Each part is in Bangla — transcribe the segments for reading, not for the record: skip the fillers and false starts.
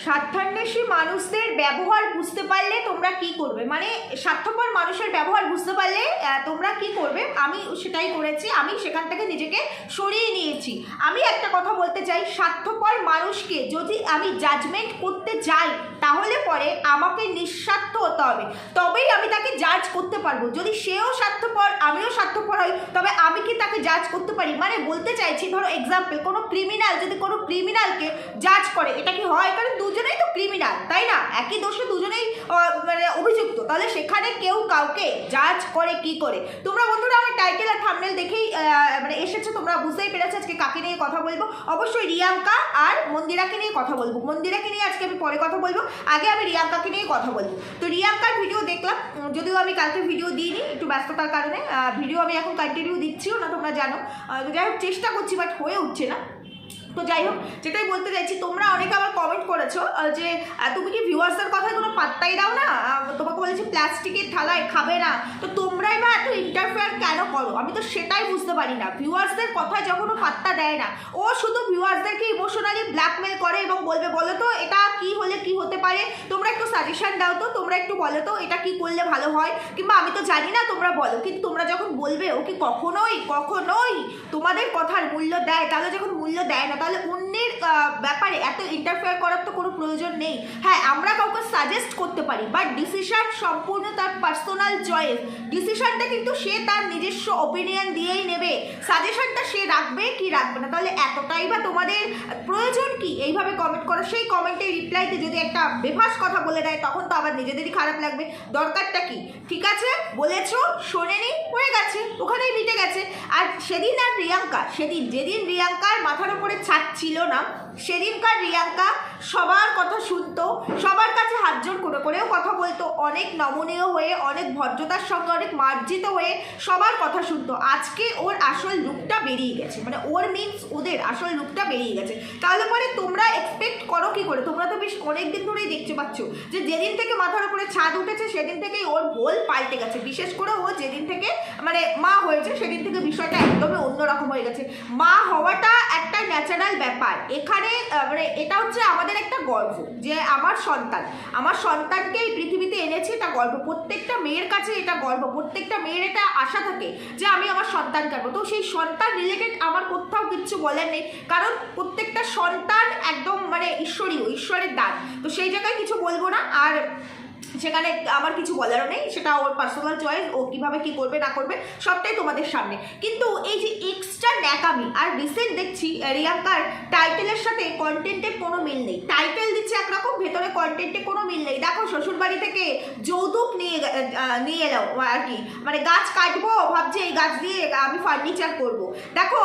স্বার্থান্বেষী মানুষদের ব্যবহার বুঝতে পারলে তোমরা কি করবে, মানে স্বার্থপর মানুষের ব্যবহার বুঝতে পারলে তোমরা কি করবে। আমি সেটাই করেছি, আমি সেখান থেকে নিজেকে সরিয়ে নিয়েছি। আমি একটা কথা বলতে চাই, স্বার্থপর মানুষকে যদি আমি জাজমেন্ট করতে যাই তাহলে পরে আমাকে নিঃস্বার্থ হতে হবে, তবেই আমি তাকে জাজ করতে পারবো। যদি সেও স্বার্থপর আমিও স্বার্থপর হই তবে আমি কি তাকে জাজ করতে পারি? মানে বলতে চাইছি, ধরো এক্সাম্পল, কোনো ক্রিমিনাল যদি কোনো ক্রিমিনালকে জাজ করে, এটা কি হয়? কারণ দুজনেই তো ক্রিমিনাল, তাই না? একই দোষে দুজনেই মানে অভিযুক্ত, তাহলে সেখানে কেউ কাউকে জাজ করে কি করে? তোমরা বন্ধুরা আমার টাইটেল আর থাম্বনেল দেখেই মানে এসেছো, তোমরা বুঝতেই পেরেছো আজকে কাকে নিয়ে কথা বলবো। অবশ্যই রিয়াঙ্কা আর মন্দিরাকে নিয়ে কথা বলবো। মন্দিরাকে নিয়ে আজকে আমি পরে কথা বলবো, আগে আমি রিয়াঙ্কাকে নিয়ে কথা বলবো। তো রিয়াঙ্কার ভিডিও দেখলাম, যদিও আমি কালকে ভিডিও দিইনি একটু ব্যস্ততার কারণে, ভিডিও আমি এখন কন্টিনিউ দিচ্ছিও না, তোমরা জানো। যাই হোক চেষ্টা করছি, বাট হয়ে উঠছে না। তো যাই হোক, যেটাই বলতে চাইছি, তোমরা অনেকে আবার কমেন্ট করেছো যে তুমি কি ভিউয়ার্সদের কথায় কোনো পাত্তাই দাও না, তোমাকে বলেছি প্লাস্টিকের থালায় খাবে না, তো তোমরাই বা এত ইন্টারফেয়ার কেন করো? আমি তো সেটাই বুঝতে পারি না। ভিউয়ার্সদের কথায় যখন ও পাত্তা দেয় না, ও শুধু ভিউয়ার্সদেরকে ইমোশনালি ব্ল্যাকমেল করে এবং বলবে বলো তো এটা কি হলে কি হতে পারে, তোমরা একটু সাজেশন দাও তো, তোমরা একটু বলো তো এটা কি করলে ভালো হয়, কিংবা আমি তো জানি না তোমরা বলো। কিন্তু তোমরা যখন বলবে ও কি কখনোই কখনোই তোমাদের কথার মূল্য দেয়? তাহলে যখন মূল্য দেয় না, তাহলে অন্যের ব্যাপারে এত ইন্টারফেয়ার করার তো কোনো প্রয়োজন নেই। হ্যাঁ, আমরা কাউকে সাজেস্ট করতে পারি, বাট ডিসিশন সম্পূর্ণ তার পার্সোনাল চয়েস। ডিসিশনটা কিন্তু সে তার নিজস্ব ওপিনিয়ন দিয়েই নেবে, সাজেশনটা সে রাখবে কি রাখবে না। তাহলে এতটাই বা তোমাদের প্রয়োজন কি এইভাবে কমেন্ট করো? সেই কমেন্টের রিপ্লাইতে যদি একটা বেফাস কথা বলে দেয় তখন তো আবার নিজেদেরই খারাপ লাগবে। দরকারটা কি? ঠিক আছে বলেছো, শোনেনি, হয়ে গেছে, ওখানেই মিটে গেছে। আর সেদিন আর রিয়াঙ্কা, যেদিন রিয়াঙ্কার মাথার উপরে ছাদ ছিল না, সেদিনকার রিয়াঙ্কা সবার কথা শুনতো, সবার কাছে হাত জোড় করে করেও কথা বলতো, অনেক নমনীয় হয়ে, অনেক ভদ্রতার সঙ্গে, অনেক মার্জিত হয়ে সবার কথা শুনতো। আজকে ওর আসল লুকটা বেরিয়ে গেছে, মানে ওর মিনস ওদের আসল লুকটা বেরিয়ে গেছে। তাহলে পরে তোমরা এক্সপেক্ট করো কি করে? তোমরা তো বেশ অনেকদিন ধরেই দেখতে পাচ্ছ যে যেদিন থেকে মাথার উপরে ছাদ উঠেছে সেদিন থেকেই ওর ভোল পাল্টে গেছে। বিশেষ করে ও যেদিন থেকে মানে মা হয়েছে সেদিন থেকে বিষয়টা একদমই অন্যরকম হয়ে গেছে। মা হওয়াটা একটা ন্যাচারাল ব্যাপার। এখানে মানে এটা হচ্ছে আমাদের একটা গর্ব যে আমার সন্তানকে এই পৃথিবীতে এনেছি, এটা গর্ব। প্রত্যেকটা মেয়ের কাছে এটা গর্ব, প্রত্যেকটা মেয়ের এটা আশা থাকে যে আমি আমার সন্তানকে আনবো। তো সেই সন্তান রিলেটেড আমার কোথাও কিচ্ছু বলার নেই, কারণ প্রত্যেকটা সন্তান একদম মানে ঈশ্বরের দান। তো সেই জায়গায় কিছু বলবো না, আর সেখানে আমার কিছু বলারও নেই, সেটা ওর পার্সোনাল চয়েস, ও কীভাবে কী করবে না করবে সবটাই তোমাদের সামনে। কিন্তু এই যে এক্সট্রা ন্যাকামি, আর রিসেন্ট দেখছি রিয়াঙ্কার টাইটেলের সাথে কন্টেন্টের কোনো মিল নেই। টাইটেল দিচ্ছে একরকম, ভেতরে কন্টেন্টে কোনো মিল নেই। দেখো শ্বশুরবাড়ি থেকে যৌতুক নিয়ে এলো আর কি, মানে গাছ কাটবো ভাবছি, এই গাছ দিয়ে আমি ফার্নিচার করব। দেখো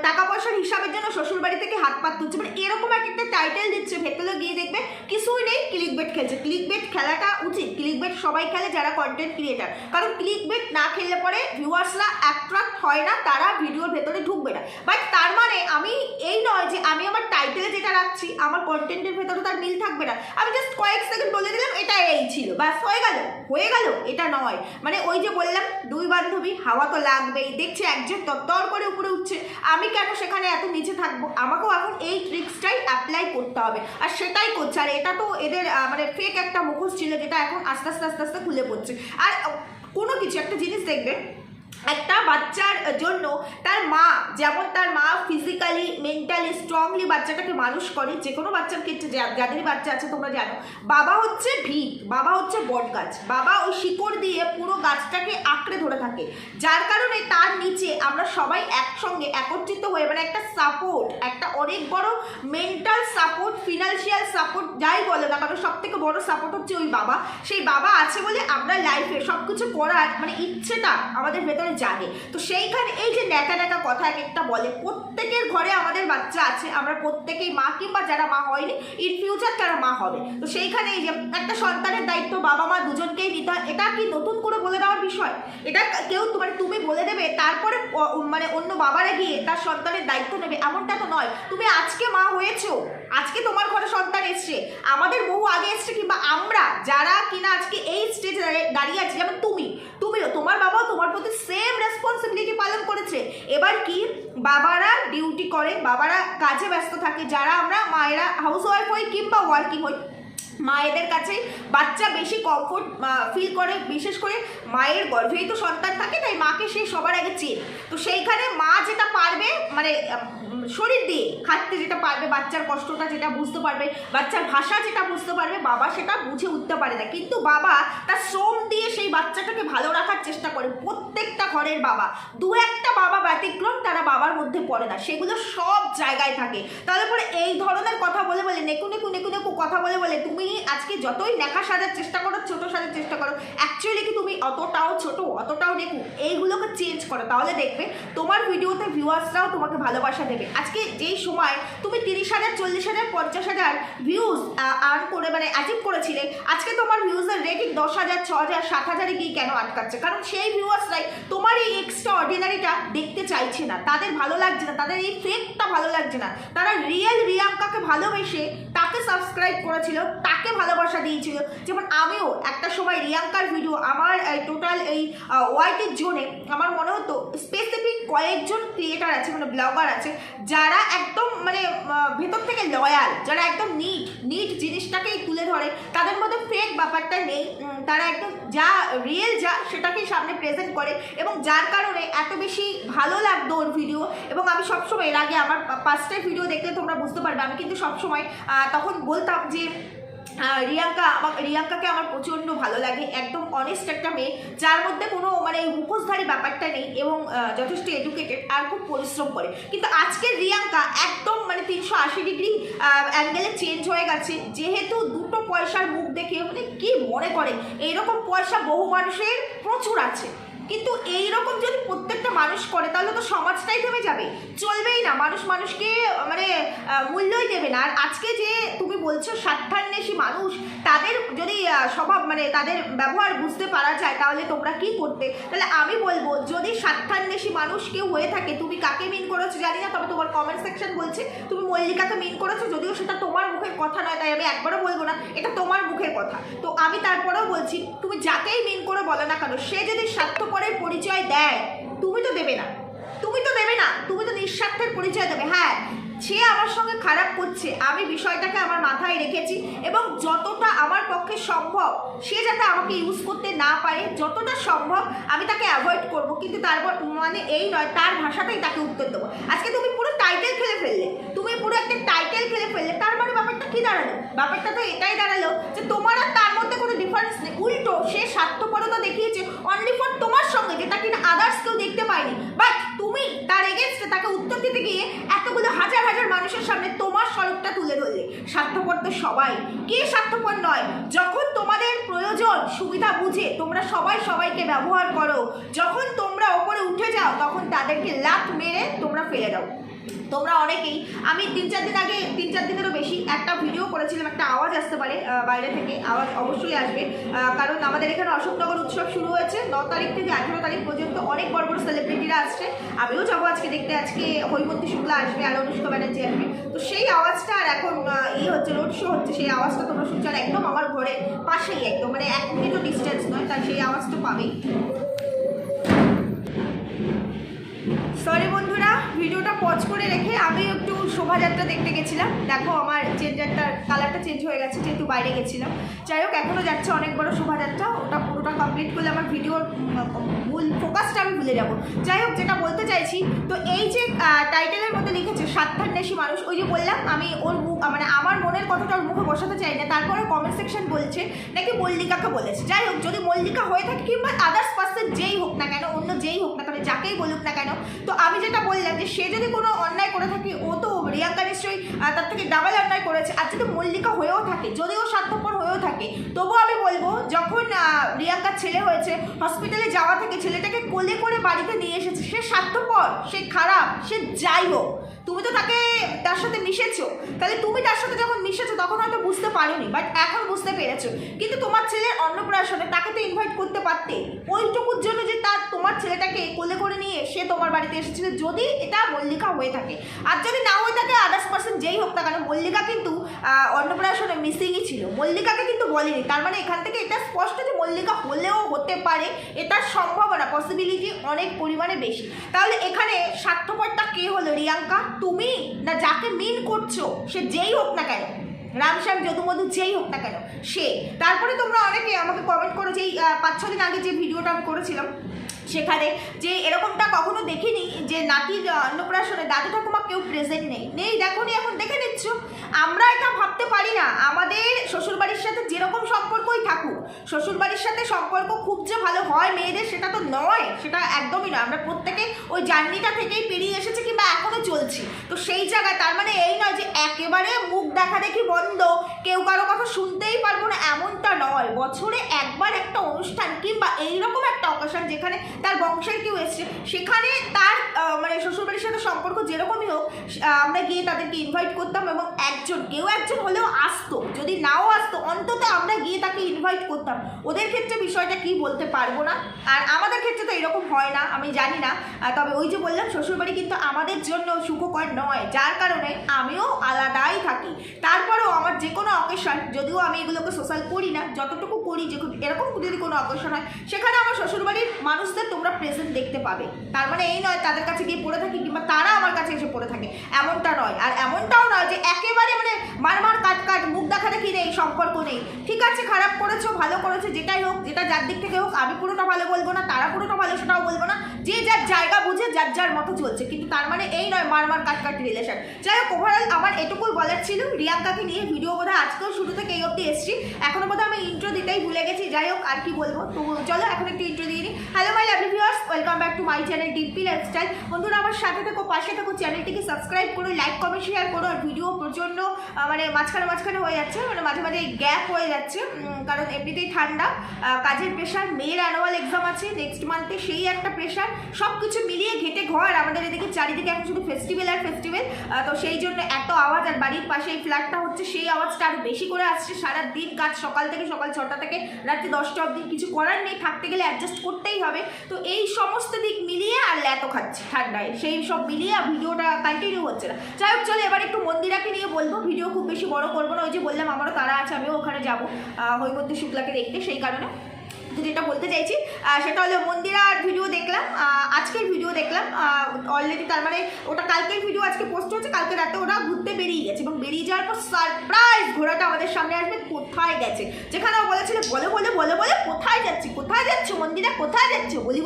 টাকা পয়সার হিসাবের জন্য শ্বশুরবাড়ি থেকে হাত পাত তুলছে, মানে এরকম একটা টাইটেল দিচ্ছে, ভেতরে গিয়ে দেখবে কিছুই নেই, ক্লিকবেট খেলছে। ক্লিকবেট খেলাটা উচিত, ক্লিকবেট সবাই খেলে যারা কন্টেন্ট ক্রিয়েটার, কারণ ক্লিকবেট না খেললে পরে ভিউয়ার্সরা অ্যাট্রাক্ট হয় না, তারা ভিডিওর ভেতরে ঢুকবে না। বাট তার মানে আমি এই নয় যে আমি আমার টাইটেলে যেটা রাখছি আমার কন্টেন্টের ভেতরে তার মিল থাকবে না। আমি জাস্ট কয়েক সেকেন্ড বলে দিলাম এটা এই ছিল, ব্যাস হয়ে গেল, এটা নয়। মানে ওই যে বললাম দুই বান্ধবী, হাওয়া তো লাগবেই। দেখছি একজন তত্তর করে উপরে উঠছে, আমি কেন সেখানে এত নিচে থাকবো? আমাকেও এখন এই ট্রিক্সটাই অ্যাপ্লাই করতে হবে, আর সেটাই করছে। আর এটা তো এদের মানে ফেক একটা মুখোশ ছিল, যেটা এখন আস্তে আস্তে খুলে পড়ছে। আর কোনো কিছু একটা জিনিস দেখবে, একটা বাচ্চার জন্য তার মা, যেমন তার মা ফিজিক্যালি মেন্টালি স্ট্রংলি বাচ্চাটাকে মানুষ করে, যে কোনো বাচ্চার ক্ষেত্রে যাদেরই বাচ্চা আছে তোমরা জানো, বাবা হচ্ছে ভিত, বাবা হচ্ছে বট গাছ, বাবা ওই শিকড় দিয়ে পুরো গাছটাকে আঁকড়ে ধরে থাকে, যার কারণে তার নিচে আমরা সবাই একসঙ্গে একত্রিত হয়ে মানে একটা সাপোর্ট, একটা অনেক বড় মেন্টাল সাপোর্ট, ফিনান্সিয়াল সাপোর্ট, যাই বলে না, কারণ সব থেকে বড় সাপোর্ট হচ্ছে ওই বাবা। সেই বাবা আছে বলে আমরা লাইফে সব কিছু করার মানে ইচ্ছেটা আমাদের ভেতরে জাগে। তো সেইখানে এই যে ন্যাকা কথা এক একটা বলে, প্রত্যেকের ঘরে আমাদের বাচ্চা আছে, আমরা প্রত্যেকেই মা, কিংবা যারা মা হয়নি ইন ফিউচার তারা মা হবে। তো সেইখানে এই যে একটা সন্তানের দায়িত্ব বাবা মা দুজনকেই নিতে হয়, এটা কি নতুন করে বলে দেওয়ার বিষয়? এটা কেউ মানে তুমি বলে দেবে তারপরে মানে অন্য বাবারা গিয়ে তার সন্তানের দায়িত্ব নেবে, এমনটা তো নয়। তুমি আজকে মা হয়েছো, আজকে তোমার ঘরে সন্তান এসছে, আমাদের বহু আগে এসছে, কিংবা আমরা যারা কিনা আজকে এই স্টেজে দাঁড়িয়ে আছি, যেমন তুমিও তোমার বাবাও তোমার প্রতি সেম রেসপন্সিবিলিটি পালন করেছে। এবার কি বাবারা ডিউটি করে, বাবারা কাজে ব্যস্ত থাকে, যারা আমরা মায়েরা হাউস ওয়াইফ হই কিংবা ওয়ার্কিং হই, মায়েদের কাছে বাচ্চা বেশি কমফোর্ট ফিল করে, বিশেষ করে মায়ের গর্ভেই তো সন্তান থাকে, তাই মাকে সে সবার আগে চেনে। তো সেইখানে মা যেটা পারবে মানে শরীর দিয়ে খাটতে যেটা পারবে, বাচ্চার কষ্টটা যেটা বুঝতে পারবে, বাচ্চার ভাষা যেটা বুঝতে পারবে, বাবা সেটা বুঝে উঠতে পারে না। কিন্তু বাবা তার শ্রম দিয়ে সেই বাচ্চাটাকে ভালো রাখার চেষ্টা করে। প্রত্যেকটা ঘরের বাবা, দু একটা বাবা ব্যতিক্রম, তারা বাবার মধ্যে পড়ে না, সেগুলো সব জায়গায় থাকে। তাহলে পরে এই ধরনের কথা বলে বলে নেকু নেকু নেকু নেকু কথা বলে বলে তুমি আজকে যতই নেখা সাজার চেষ্টা করো, ছোট সাজার চেষ্টা করো, অ্যাকচুয়ালি কি তুমি অতটাও ছোট, অতটাও নেকু, এইগুলোকে চেঞ্জ করো। তাহলে দেখবে তোমার ভিডিওতে ভিউয়ার্সরাও তোমাকে ভালোবাসা দেবে। আজকে যেই সময় তুমি 30,000, 40,000, 50,000 ভিউজ আর্ন করে মানে অ্যাচিভ করেছিলে, আজকে তোমার ভিউজের রেটিং 10,000, 6,000, 7,000-এ গিয়ে কেন আটকাচ্ছে? কারণ সেই ভিউয়ার্সরাই তোমার এই এক্সট্রা অর্ডিনারিটা দেখতে চাইছে না, তাদের ভালো লাগছে না, তাদের এই ফেকটা ভালো লাগছে না। তারা রিয়েল রিয়াঙ্কাকে ভালোবেসে তাকে সাবস্ক্রাইব করেছিল, তাকে ভালোবাসা দিয়েছিল। যেমন আমিও একটা সময় রিয়াঙ্কার ভিডিও আমার টোটাল এই ওয়াইটির জোনে আমার মনে হতো স্পেসিফিক কয়েকজন ক্রিয়েটার আছে, মানে ব্লগার আছে, যারা একদম মানে ভেতর থেকে লয়াল, যারা একদম নিট জিনিসটাকেই তুলে ধরে, তাদের মধ্যে ফেক ব্যাপারটা নেই, তারা একদম যা রিয়েল যা সেটাকেই সামনে প্রেজেন্ট করে, এবং যার কারণে এত বেশি ভালো লাগতো ওর ভিডিও। এবং আমি সবসময় এর আগে আমার 5টা ভিডিও দেখলে তোমরা বুঝতে পারবে, আমি কিন্তু সবসময় তখন বলতাম যে রিয়াঙ্কাকে আমার প্রচণ্ড ভালো লাগে, একদম অনেস্ট একটা মেয়ে, যার মধ্যে কোনো মানে মুখোশধারী ব্যাপারটা নেই, এবং যথেষ্ট এডুকেটেড আর খুব পরিশ্রম করে। কিন্তু আজকের রিয়াঙ্কা একদম মানে 380 ডিগ্রি অ্যাঙ্গেলে চেঞ্জ হয়ে গেছে, যেহেতু দুটো পয়সার মুখ দেখে মানে কি মনে করে এইরকম পয়সা বহু মানুষের প্রচুর আছে। কিন্তু এইরকম যদি প্রত্যেকটা মানুষ করে তাহলে তো সমাজটাই থেমে যাবে, চলবেই না, মানুষ মানুষকে মানে মূল্যই দেবে না। আর আজকে যে তুমি বলছো স্বার্থান্বেষী মানুষ, তাদের যদি স্বভাব মানে তাদের ব্যবহার বুঝতে পারা যায়, তাহলে তোমরা কি করতে? তাহলে আমি বলবো, যদি স্বার্থান্বেষী মানুষ কেউ হয়ে থাকে, তুমি কাকে মিন করেছো জানি না, তবে তোমার কমেন্ট সেকশন বলছে তুমি মল্লিকাকে মিন করেছো, যদিও সেটা তোমার মুখের কথা নয়, তাই আমি একবারও বলবো না এটা তোমার মুখের কথা। তো আমি তারপরেও বলছি, তুমি যাকেই মিন করে বলো না কেন, সে যদি স্বার্থপরের পরিচয় দেয়, তুমি তো দেবে না, তুমি তো নিঃস্বার্থের পরিচয় দেবে। হ্যাঁ, সে আমার সঙ্গে খারাপ করছে, আমি বিষয়টাকে আমার মাথায় রেখেছি, এবং যতটা আমার পক্ষে সম্ভব সে যাতে আমাকে ইউজ করতে না পারে, যতটা সম্ভব আমি তাকে অ্যাভয়েড করব। কিন্তু তারপর মানে এই নয় তার ভাষাটাই তাকে উত্তর দেবো। আজকে তুমি পুরো টাইটেল খেলে ফেললে, তার মানে ব্যাপারটা কি দাঁড়ালো? ব্যাপারটা তো এটাই দাঁড়ালো যে তোমার আর তার মধ্যে কোনো ডিফারেন্স নেই, উল্টো সে স্বার্থপরতা দেখিয়েছে অনলি ফর তোমার সঙ্গে, যেটা কিনা আদার্স কেউ দেখতে পায়নি। বাট তুমি তার এগেনস্টে তাকে উত্তর দিতে গিয়ে এতগুলো হাজার হাজার মানুষের সামনে তোমার স্বরূপটা তুলে ধরলে। স্বার্থপর তো সবাই, কে স্বার্থপর নয়? যখন তোমাদের প্রয়োজন সুবিধা বুঝে তোমরা সবাই সবাইকে ব্যবহার করো, যখন তোমরা ওপরে উঠে যাও তখন তাদেরকে লাত মেরে তোমরা ফেলে দাও। তোমরা অনেকেই, আমি 3-4 দিন আগে, 3-4 দিনেরও বেশি একটা ভিডিও করেছিলাম, একটা আওয়াজ আসতে পারে বাইরে থেকে, আওয়াজ অবশ্যই আসবে, কারণ আমাদের এখানে অশোকনগর উৎসব শুরু হয়েছে 9 তারিখ থেকে 18 তারিখ পর্যন্ত, অনেক বড় বড় সেলিব্রিটিরা আসছে, আমিও যাবো আজকে দেখতে। আজকে হৈমন্তী শুক্লা আসবে আর অনুষ্কা ব্যানার্জি আসবে। তো সেই আওয়াজটা আর এখন হচ্ছে রোড শো হচ্ছে, সেই আওয়াজটা তোমরা শুনছো, আর একদম আমার ঘরের পাশেই, একদম মানে 1 মিনিটও ডিস্টেন্স নয়, তাই সেই আওয়াজটা পাবেই। সরি বন্ধুরা, ভিডিওটা পজ করে রেখে আমি একটু শোভাযাত্রা দেখতে গেছিলাম। দেখো আমার চেঞ্জারটার কালারটা চেঞ্জ হয়ে গেছে, যেহেতু বাইরে গেছিলাম। যাই হোক, এখনও যাচ্ছে অনেক বড় শোভাযাত্রা, ওটা পুরোটা কমপ্লিট করলে আমার ভিডিওর মূল ফোকাসটা আমি ভুলে যাবো। যাই হোক, যেটা বলতে চাইছি, তো এই যে টাইটেলের মধ্যে লিখেছে স্বার্থান্বেষী মানুষ, ওই যে বললাম আমি ওর মানে আমার মনের কথাটা ওর মুখে বসাতে চাই না, তারপরে কমেন্ট সেকশন বলছে নাকি মল্লিকাকে বলেছে। যাই হোক, যদি মল্লিকা হয়ে থাকে কিংবা আদার্স পার্সন যেই হোক না কেন, অন্য যেই হোক না কেন, যাকেই বলুক না কেন, তো আমি যেটা বললাম যে সে যদি কোনো অন্যায় করে থাকে, ও তো রিয়াঙ্কা নিশ্চয়ই তার থেকে ডাবল অন্যায় করেছে। আর যদি মল্লিকা হয়েও থাকে, যদিও স্বার্থপর হয়েও থাকে, তবুও আমি বলবো, যখন রিয়াঙ্কার ছেলে হয়েছে, হসপিটালে যাওয়া থেকে ছেলেটাকে কোলে করে বাড়িতে নিয়ে এসেছে, সে স্বার্থপর, সে খারাপ, সে যাই হোক, তুমি তো তার সাথে মিশেছো, তাহলে তুমি তার সাথে যখন মিশেছো তখন হয়তো বুঝতে পারোনি, বাট এখন বুঝতে পেরেছো। কিন্তু তোমার ছেলের অন্নপ্রাশনে তাকে তো ইনভাইট করতে পারতে, ওইটুকুর জন্য যে তোমার ছেলেটাকে কোলে করে নিয়ে সে তোমার বাড়িতে এসেছিল, যদি এটা মল্লিকা হয়ে থাকে। আর যদি না হয়ে থাকে আদার্স পার্সন যেই হোক না কেন, মল্লিকা কিন্তু অন্নপ্রাশনে মিসিংই ছিল, মল্লিকাকে কিন্তু বলেনি। তার মানে এখান থেকে এটা স্পষ্ট যে মল্লিকা হলেও হতে পারে, এটার সম্ভাবনা পসিবিলিটি অনেক পরিমাণে বেশি। তাহলে এখানে স্বার্থপরটা কে হলো? রিয়াঙ্কা, তুমি না যাকে মিন করছো সে যেই হোক না কেন, রামশ্যাম যদুমধু যেই হোক না কেন সে। তারপরে তোমরা অনেকে আমাকে কমেন্ট করো যে 5-6 দিন আগে যে ভিডিওটা আমি করেছিলাম সেখানে যে এরকমটা কখনো দেখিনি যে নাতির অন্নপ্রাশনে দাদু ঠাকুমা কেউ প্রেজেন্ট নেই দেখো নি, এখন দেখে নিচ্ছ। আমরা এটা ভাবতে পারি না, আমাদের শ্বশুরবাড়ির সাথে যেরকম সম্পর্কই থাকুক, শ্বশুরবাড়ির সাথে সম্পর্ক খুব যে ভালো হয় মেয়েদের সেটা তো নয়, সেটা একদমই নয়। আমরা প্রত্যেকে ওই জার্নিটা থেকেই পেরিয়ে এসেছি কিংবা এখনো চলছি। তো সেই জায়গায় তার মানে এই নয় যে একেবারে মুখ দেখা দেখি বন্ধ, কেউ কারো কথা শুনতেই পারবো না, এমনটা নয়। বছরে একবার একটা অনুষ্ঠান কিংবা এইরকম একটা অকেশন যেখানে তার বংশের কেউ এসছে, সেখানে তার মানে শ্বশুরবাড়ির সাথে সম্পর্ক যেরকমই হোক আমরা গিয়ে তাদেরকে ইনভাইট করতাম, এবং কেউ একজন হলেও আসতো, যদি নাও আসতো অন্তত আমরা গিয়ে তাকে ইনভাইট করতাম। ওদের ক্ষেত্রে বিষয়টা কি বলতে পারবো না, আর আমাদের ক্ষেত্রে তো এরকম হয় না, আমি জানি না। তবে ওই যে বললাম শ্বশুরবাড়ি কিন্তু আমাদের জন্য সুখকর নয়, যার কারণে আমিও আলাদাই থাকি। তারপরেও আমার যে কোনো অকেশন, যদিও আমি এগুলোকে সোশ্যাল করি না, যতটুকু করি যে এরকম যদি কোনো অকেশন হয় সেখানে আমার শ্বশুরবাড়ির মানুষদের তোমরা প্রেজেন্ট দেখতে পাবে। তার মানে এই নয় তাদের কাছে গিয়ে পড়ে থাকি কিংবা তারা আমার কাছে এসে পড়ে থাকে, এমনটা নয়। আর এমনটাও নয় যে একেবারে মানে মার কাট মুখ দেখা দেখি নেই, সম্পর্ক নেই। ঠিক আছে, খারাপ করেছো ভালো করেছো যেটাই হোক, যেটা যার দিক থেকে হোক, আমি পুরোটা ভালো বলবো না, তারা পুরোটা ভালো সেটাও বলবো না, যে যার জায়গা বুঝে যার যার মতো চলছে। কিন্তু তার মানে এই নয় মার কাট রিলেশন। যাই হোক, ওভারঅল আমার এটুকুই বলার ছিল রিয়াঙ্কাকে নিয়ে। ভিডিও বোধহয় আজকেও শুরু থেকে এই অবধি এসেছি, এখনো বোধহয় আমি ইন্ট্রো দিতেই ভুলে গেছি। যাই হোক, আর কি বলবো, তো চলো এখন একটু ইন্ট্রো দিয়ে নিই। Hello my lovely viewers, welcome back to my channel Dimpy lifestyle. বন্ধুরা আমার সাথে থেকো, পাশে থেকো, চ্যানেলটিকে সাবস্ক্রাইব করো, লাইক কমেন্ট শেয়ার করো। আর ভিডিও প্রচণ্ড মানে মাঝখানে হয়ে যাচ্ছে, মানে মাঝে মাঝে গ্যাপ হয়ে যাচ্ছে, কারণ এমনিতেই ঠান্ডা, কাজের প্রেশার, মেয়ের অ্যানুয়াল এক্সাম আছে নেক্সট মান্থে, সেই একটা প্রেশার, সব কিছু মিলিয়ে ঘেটে ঘর। আমাদের এদিকে চারিদিকে এখন শুধু ফেস্টিভ্যাল আর ফেস্টিভ্যাল, তো সেই জন্য এত আওয়াজ। আর বাড়ির পাশে এই ফ্ল্যাটটা হচ্ছে, সেই আওয়াজটা আরও বেশি করে আসছে। সারা দিন কাজ, সকাল 6টা থেকে রাত্রি 10টা অবধি, কিছু করার নেই, থাকতে গেলে অ্যাডজাস্ট করতেই হবে। তো এই সমস্ত দিক মিলিয়ে আর এত খাচ্ছি ঠান্ডায়, সেই সব মিলিয়ে ভিডিওটা কন্টিনিউ হচ্ছে না। যাই হোক, চলো এবার একটু মন্দিরাকে নিয়ে বলবো, ভিডিও খুব বেশি বড় করবো না। ওই যে বললাম আমারও তারা আছে, আমিও ওখানে যাবো হৈমন্তী শুক্লাকে দেখতে, সেই কারণে। তো যেটা বলতে চাইছি সেটা হলো মন্দিরার ভিডিও দেখলাম, আজকের ভিডিও দেখলাম অলরেডি। তার মানে ওটা কালকের ভিডিও আজকে পোস্ট হচ্ছে, কালকে রাতে ওরা ঘুরতে বেরিয়ে গেছে, এবং বেরিয়ে যাওয়ার পর সারপ্রাইজ ঘোড়াটা আমাদের সামনে আসবে। কোথায় গেছে, যেখানে ও বলেছিল বলে কোথায় যাচ্ছ মন্দিরা, কোথায় যাচ্ছ বলি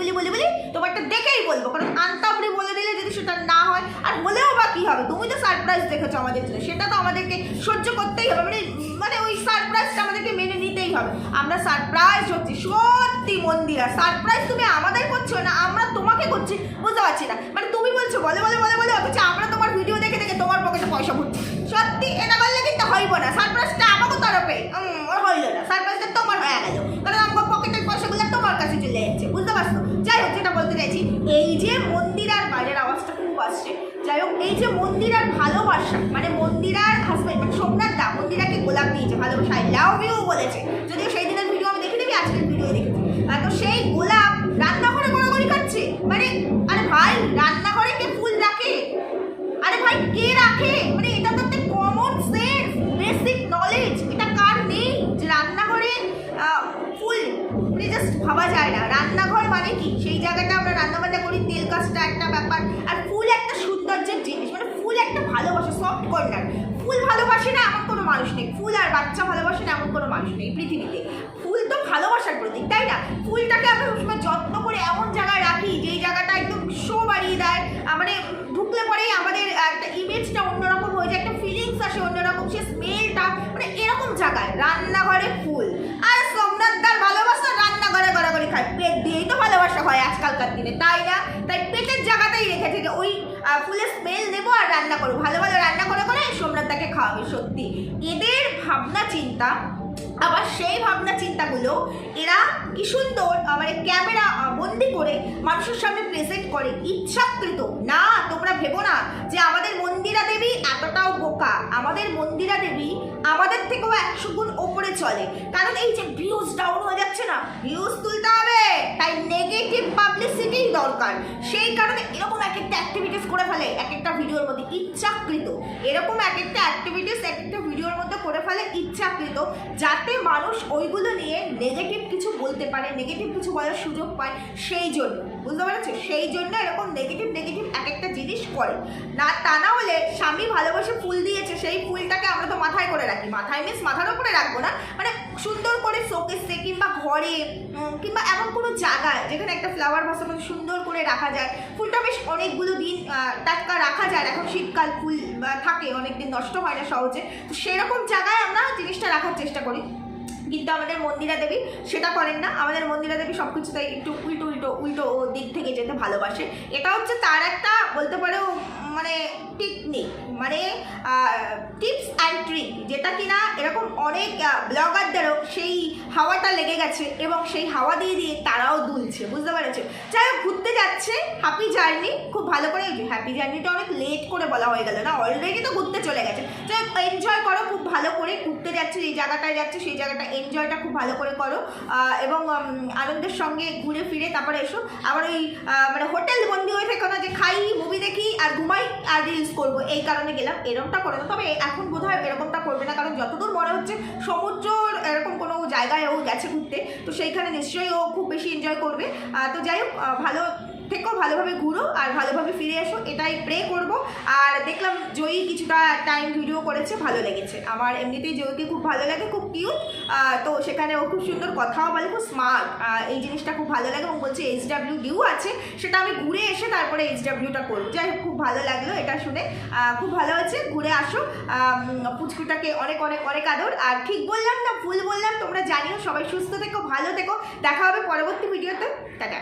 তোমারটা দেখেই বলবো, কারণ আন্তাবড়ি বলে দিলে যদি সেটা না হয়, আর হলেও বা কী হবে, তুমি তো সারপ্রাইজ দেখেছো আমাদের জন্য, সেটা তো আমাদেরকে সহ্য করতেই হবে, মানে ওই সারপ্রাইজটা আমাদেরকে মেনে নিতেই হবে। আমরা সারপ্রাইজ হচ্ছি সত্যি মন্দিরা, সারপ্রাইজ তুমি আমাদের করছো না, আমরা তোমাকে করছি, বুঝতে পারছি না। মানে তুমি বলছো বলে অথচ আমরা তোমার ভিডিও দেখে তোমার পকেটে পয়সা ভরছি। সত্যি এটা করলে কিন্তু হইব না, সারপ্রাইজটা আমাকে তরফে হইল না, সারপ্রাইজটা তোমার হয়ে গেল, কারণ আমার পকেটের পয়সাগুলো তোমার কাছে চলে যাচ্ছে, বুঝতে পারছো। যাই হোক, যেটা বলতে চাইছি, এই যে মন্দিরার বাইরের আওয়াজটা খুব আসছে। যাই হোক, এই যে মন্দিরার ভালোবাসা, মানে মন্দিরার হাজবেন্ড মানে সোমনাথ দা মন্দিরাকে গোলাপ দিয়েছে, ভালোবাসা, আই লাভ ইউ বলেছে। যদিও সেই দিনের ভিডিও আমি দেখে নেবি, আজকের ভিডিও দেখেছি। তো সেই গোলাপ রান্নাঘরে গড়াগড়ি খাচ্ছে, মানে আরে ভাই রান্নাঘরে কে ফুল রাখে? আরে ভাই কে রাখে? মানে এটা তো একটা কমন সেন্স, বেসিক নলেজ, এটা কার নেই যে রান্নাঘরে ফুল? মানে জাস্ট ভাবা যায় না। রান্নাঘর মানে কি, সেই জায়গাটা আমরা রান্নাবান্না করি, তেল কাজটা একটা ব্যাপার, আর ফুল একটা সৌন্দর্যের জিনিস, মানে ফুল একটা ভালোবাসা, সফট কর্নার। ফুল ভালোবাসে না এমন কোনো মানুষ নেই, ফুল আর বাচ্চা ভালোবাসে না এমন কোনো মানুষ নেই পৃথিবীতে। ফুল তো ভালোবাসার প্রতীক, তাই না? ফুলটাকে আমরা সবসময় যত্ন করে এমন জায়গায় রাখি যেই জায়গাটা একদম শো বাড়িয়ে দেয়, মানে ঢুকলে পরেই আমাদের একটা ইমেজটা অন্যরকম হয়ে যায়, একটা ফিলিংস আসে অন্যরকম, সে স্মেলটা, মানে এরকম জায়গায় রান্নাঘরে ফুল। আর সোমনাথদার ভালোবাসা রান্নাঘরে গড়াগড়ি খায়, পেট দিয়েই তো ভালোবাসা হয় আজকালকার দিনে, তাই না? তাই পেটের জায়গাতেই রেখে থেকে ওই ফুলের স্মেল নেবো আর রান্না করবো, ভালো রান্না করে সোমনাথদাকে খাওয়াবে। সত্যি এদের ভাবনা চিন্তা, আবার সেই ভাবনা চিন্তাগুলো এরা কি সুন্দর মানে ক্যামেরা বন্দি করে মানুষের সামনে প্রেজেন্ট করে ইচ্ছাকৃত। না, তোমরা ভেবো না যে আমাদের মন্দিরা দেবী এতটাও বোকা, আমাদের মন্দিরা দেবী আমাদের থেকেও 100 গুণ ওপরে চলে। কারণ এই যে ভিউজ ডাউন হয়ে যাচ্ছে না, ভিউজ তুলতে হবে, তাই নেগেটিভ পাবলিসিটি দরকার। সেই কারণে এরকম এক একটা অ্যাক্টিভিটিস করে ফেলে এক একটা ভিডিওর মধ্যে ইচ্ছাকৃত, এরকম এক একটা অ্যাক্টিভিটিস এক একটা ভিডিওর মধ্যে করে ফেলে ইচ্ছাকৃত, যাতে মানুষ ওইগুলো নিয়ে নেগেটিভ কিছু বলতে পারে, নেগেটিভ কিছু বলার সুযোগ পায়। সেই জন্য, বুঝতে পারছো, সেই জন্য এরকম নেগেটিভ এক একটা জিনিস করে না। তা না হলে স্বামী ভালোবাসে ফুল দিয়েছে, সেই ফুলটাকে আমরা তো মাথায় করে রাখি, মাথায় মিন্স মাথার উপরে রাখবো না, মানে সুন্দর করে শোকেসে কিংবা ঘরে কিংবা এমন কোনো জায়গায় যেখানে একটা ফ্লাওয়ার ভাসা সুন্দর করে রাখা যায়, ফুলটা বেশ অনেকগুলো দিন টাটকা রাখা যায়। এখন শীতকাল ফুল থাকে, অনেকদিন নষ্ট হয় না সহজে, তো সেরকম জায়গায় আমরা জিনিসটা রাখার চেষ্টা করি। কিন্তু আমাদের মন্দিরা দেবী সেটা করেন না। আমাদের মন্দিরা দেবী সব কিছুতেই একটু উল্টো দিক থেকে যেতে ভালোবাসে। এটা হচ্ছে তার একটা বলতে পারো মানে টেকনিক, মানে টিপস অ্যান্ড ট্রিক, যেটা কিনা এরকম অনেক ব্লগারদেরও সেই হাওয়াটা লেগে গেছে এবং সেই হাওয়া দিয়ে তারাও দুলছে, বুঝতে পেরেছো। যাই হোক, ঘুরতে যাচ্ছে, হ্যাপি জার্নি, খুব ভালো করে। হ্যাপি জার্নিটা অনেক লেট করে বলা হয়ে গেল না, অলরেডি তো ঘুরতে চলে গেছে। যাই হোক, এনজয় করো খুব ভালো করে, ঘুরতে যাচ্ছে যেই জায়গাটায় যাচ্ছে সেই জায়গাটা এনজয়টা খুব ভালো করে করো এবং আনন্দের সঙ্গে ঘুরে ফিরে তারপরে এসো। আবার ওই মানে হোটেল বন্দি হয়ে থেকো না যে খাই, মুভি দেখি আর ঘুমাই আর রিলস করবো, এই কারণে গেলাম, এরকমটা করে না। তবে এখন বোধহয় এরকমটা করবে না, কারণ যতদূর মনে হচ্ছে সমুদ্রর এরকম কোনো জায়গায় ও গেছে ঘুরতে, তো সেইখানে নিশ্চয়ই ও খুব বেশি এনজয় করবে। তো যাই হোক, ভালো থেকো, ভালোভাবে ঘুরো আর ভালোভাবে ফিরে এসো, এটাই প্রে করব। আর দেখলাম জয়ী কিছুটা টাইম ভিডিও করেছে, ভালো লেগেছে আমার। এমনিতেই জয়ীকে খুব ভালো লাগে, খুব কিউট, তো সেখানে ও খুব সুন্দর কথাও বলে, খুব স্মার্ট, এই জিনিসটা খুব ভালো লাগে। এবং বলছে HW আছে, সেটা আমি ঘুরে এসে তারপরে HWটা করবো। যাই হোক, খুব ভালো লাগলো এটা শুনে, খুব ভালো হয়েছে। ঘুরে আসো, পুচকুটাকে অনেক অনেক অনেক আদর। আর ঠিক বললাম না ভুল বললাম তোমরা জানিও। সবাই সুস্থ থেকো, ভালো থেকো, দেখা হবে পরবর্তী ভিডিওতে, টাটা।